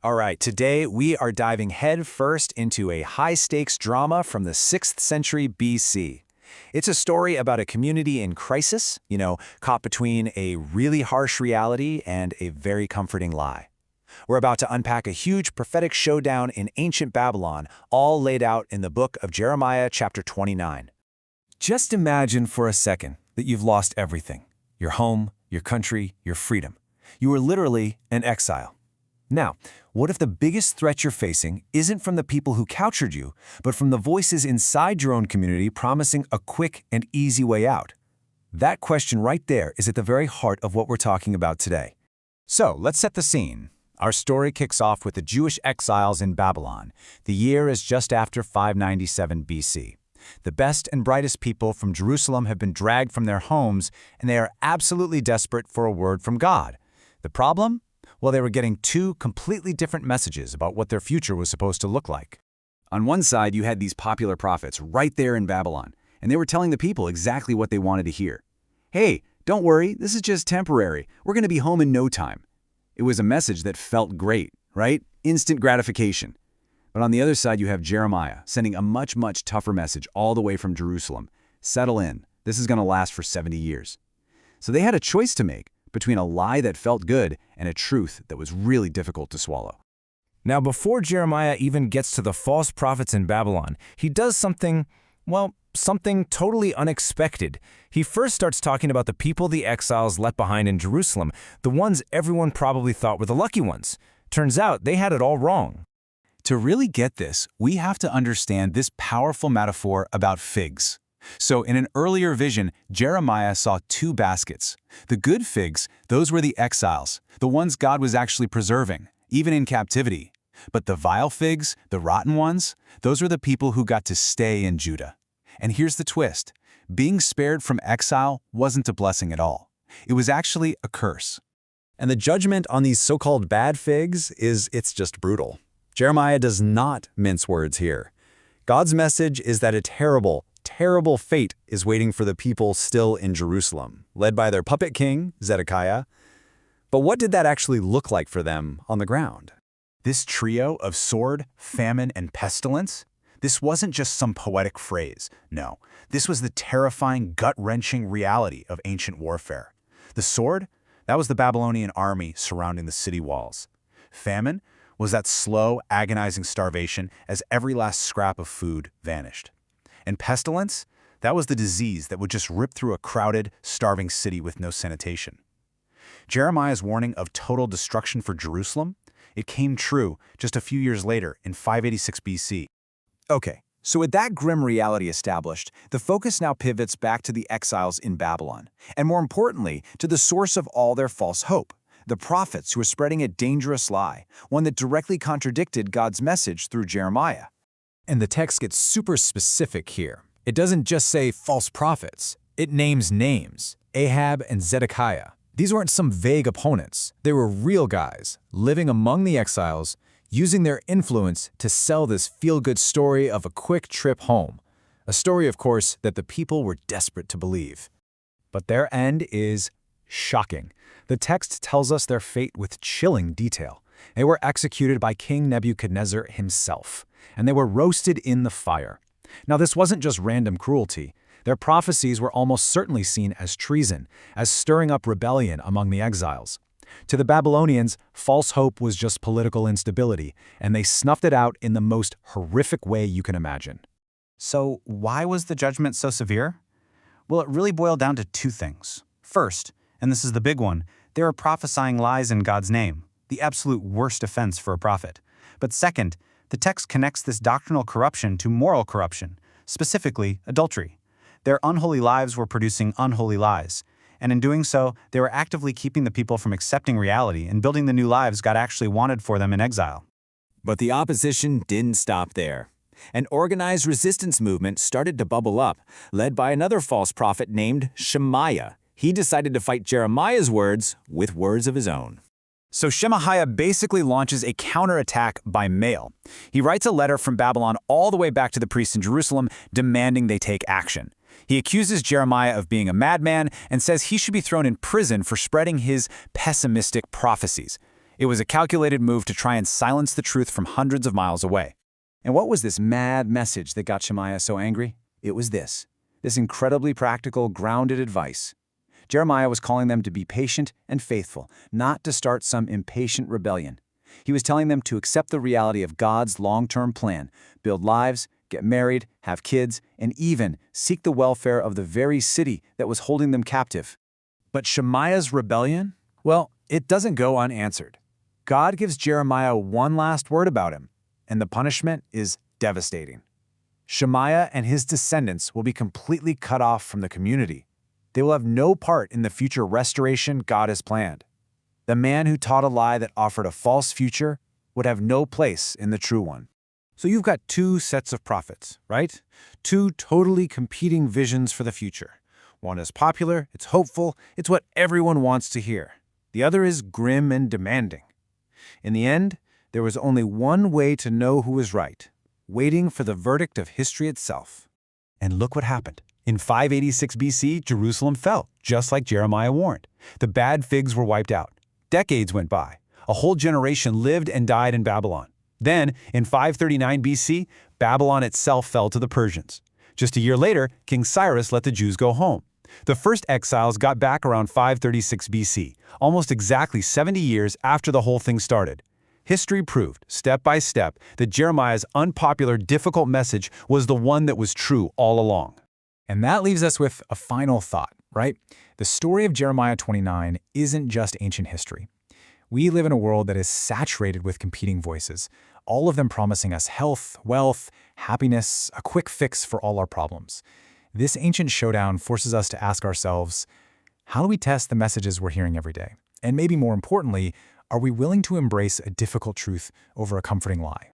All right, today we are diving headfirst into a high-stakes drama from the 6th century BC. It's a story about a community in crisis, caught between a really harsh reality and a very comforting lie. We're about to unpack a huge prophetic showdown in ancient Babylon, all laid out in the book of Jeremiah, chapter 29. Just imagine for a second that you've lost everything: your home, your country, your freedom. You are literally an exile. Now, what if the biggest threat you're facing isn't from the people who captured you, but from the voices inside your own community promising a quick and easy way out? That question right there is at the very heart of what we're talking about today. So, let's set the scene. Our story kicks off with the Jewish exiles in Babylon. The year is just after 597 BC. The best and brightest people from Jerusalem have been dragged from their homes, and they are absolutely desperate for a word from God. The problem? Well, they were getting two completely different messages about what their future was supposed to look like. On one side, you had these popular prophets right there in Babylon, and they were telling the people exactly what they wanted to hear. Hey, don't worry, this is just temporary. We're going to be home in no time. It was a message that felt great, right? Instant gratification. But on the other side, you have Jeremiah sending a much, much tougher message all the way from Jerusalem. Settle in. This is going to last for 70 years. So they had a choice to make between a lie that felt good and a truth that was really difficult to swallow. Now, before Jeremiah even gets to the false prophets in Babylon, he does something totally unexpected. He first starts talking about the people the exiles left behind in Jerusalem, the ones everyone probably thought were the lucky ones. Turns out they had it all wrong. To really get this, we have to understand this powerful metaphor about figs. So in an earlier vision, Jeremiah saw two baskets. The good figs, those were the exiles, the ones God was actually preserving, even in captivity. But the vile figs, the rotten ones, those were the people who got to stay in Judah. And here's the twist. Being spared from exile wasn't a blessing at all. It was actually a curse. And the judgment on these so-called bad figs it's just brutal. Jeremiah does not mince words here. God's message is that a terrible fate is waiting for the people still in Jerusalem, led by their puppet king, Zedekiah. But what did that actually look like for them on the ground? This trio of sword, famine, and pestilence? This wasn't just some poetic phrase. No, this was the terrifying, gut-wrenching reality of ancient warfare. The sword? That was the Babylonian army surrounding the city walls. Famine was that slow, agonizing starvation as every last scrap of food vanished. And pestilence? That was the disease that would just rip through a crowded, starving city with no sanitation. Jeremiah's warning of total destruction for Jerusalem? It came true just a few years later in 586 BC. Okay, so with that grim reality established, the focus now pivots back to the exiles in Babylon, and more importantly, to the source of all their false hope, the prophets who were spreading a dangerous lie, one that directly contradicted God's message through Jeremiah. And the text gets super specific here. It doesn't just say false prophets. It names names: Ahab and Zedekiah. These weren't some vague opponents. They were real guys, living among the exiles, using their influence to sell this feel-good story of a quick trip home. A story, of course, that the people were desperate to believe. But their end is shocking. The text tells us their fate with chilling detail. They were executed by King Nebuchadnezzar himself, and they were roasted in the fire. Now, this wasn't just random cruelty. Their prophecies were almost certainly seen as treason, as stirring up rebellion among the exiles. To the Babylonians, false hope was just political instability, and they snuffed it out in the most horrific way you can imagine. So why was the judgment so severe? Well, it really boiled down to two things. First, and this is the big one, they were prophesying lies in God's name, the absolute worst offense for a prophet. But second, the text connects this doctrinal corruption to moral corruption, specifically adultery. Their unholy lives were producing unholy lies, and in doing so, they were actively keeping the people from accepting reality and building the new lives God actually wanted for them in exile. But the opposition didn't stop there. An organized resistance movement started to bubble up, led by another false prophet named Shemaiah. He decided to fight Jeremiah's words with words of his own. So Shemaiah basically launches a counterattack by mail. He writes a letter from Babylon all the way back to the priests in Jerusalem, demanding they take action. He accuses Jeremiah of being a madman and says he should be thrown in prison for spreading his pessimistic prophecies. It was a calculated move to try and silence the truth from hundreds of miles away. And what was this mad message that got Shemaiah so angry? It was this incredibly practical, grounded advice. Jeremiah was calling them to be patient and faithful, not to start some impatient rebellion. He was telling them to accept the reality of God's long-term plan, build lives, get married, have kids, and even seek the welfare of the very city that was holding them captive. But Shemaiah's rebellion? Well, it doesn't go unanswered. God gives Jeremiah one last word about him, and the punishment is devastating. Shemaiah and his descendants will be completely cut off from the community. They will have no part in the future restoration God has planned. The man who taught a lie that offered a false future would have no place in the true one. So you've got two sets of prophets, right? Two totally competing visions for the future. One is popular, it's hopeful, it's what everyone wants to hear. The other is grim and demanding. In the end, there was only one way to know who was right, waiting for the verdict of history itself. And look what happened. In 586 BC, Jerusalem fell, just like Jeremiah warned. The bad figs were wiped out. Decades went by. A whole generation lived and died in Babylon. Then, in 539 BC, Babylon itself fell to the Persians. Just a year later, King Cyrus let the Jews go home. The first exiles got back around 536 BC, almost exactly 70 years after the whole thing started. History proved, step by step, that Jeremiah's unpopular, difficult message was the one that was true all along. And that leaves us with a final thought, right? The story of Jeremiah 29 isn't just ancient history. We live in a world that is saturated with competing voices, all of them promising us health, wealth, happiness, a quick fix for all our problems. This ancient showdown forces us to ask ourselves, how do we test the messages we're hearing every day? And maybe more importantly, are we willing to embrace a difficult truth over a comforting lie?